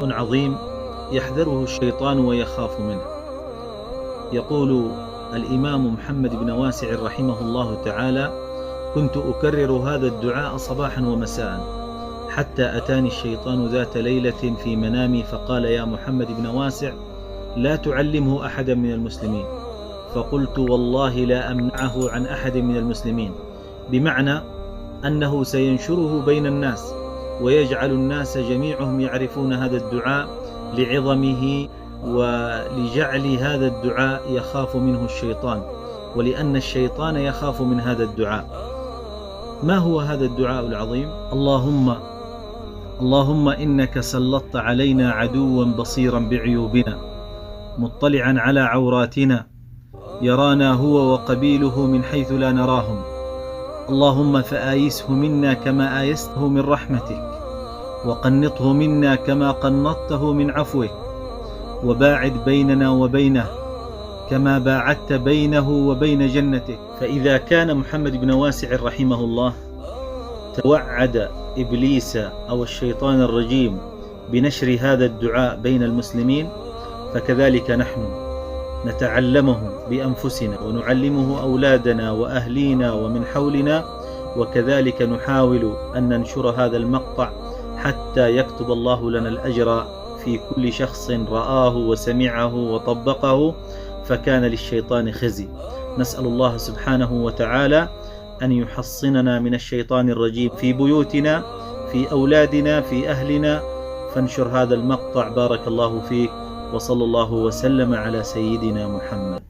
دعاء عظيم يحذره الشيطان ويخاف منه. يقول الإمام محمد بن واسع رحمه الله تعالى: كنت أكرر هذا الدعاء صباحا ومساء حتى أتاني الشيطان ذات ليلة في منامي فقال: يا محمد بن واسع، لا تعلمه أحدا من المسلمين. فقلت: والله لا أمنعه عن أحد من المسلمين، بمعنى أنه سينشره بين الناس ويجعل الناس جميعهم يعرفون هذا الدعاء لعظمه ولجعل هذا الدعاء يخاف منه الشيطان، ولأن الشيطان يخاف من هذا الدعاء. ما هو هذا الدعاء العظيم؟ اللهم إنك سلطت علينا عدوا بصيرا بعيوبنا مطلعا على عوراتنا يرانا هو وقبيله من حيث لا نراهم. اللهم فآيسه منا كما آيسته من رحمتك، وقنطه منا كما قنطته من عفوك، وباعد بيننا وبينه كما باعدت بينه وبين جنتك. فإذا كان محمد بن واسع رحمه الله توعد إبليس أو الشيطان الرجيم بنشر هذا الدعاء بين المسلمين، فكذلك نحن نتعلمه بأنفسنا ونعلمه أولادنا وأهلينا ومن حولنا، وكذلك نحاول أن ننشر هذا المقطع حتى يكتب الله لنا الأجر في كل شخص رآه وسمعه وطبقه فكان للشيطان خزي. نسأل الله سبحانه وتعالى أن يحصننا من الشيطان الرجيم في بيوتنا، في أولادنا، في أهلنا. فانشر هذا المقطع. بارك الله فيك، وصلى الله وسلم على سيدنا محمد.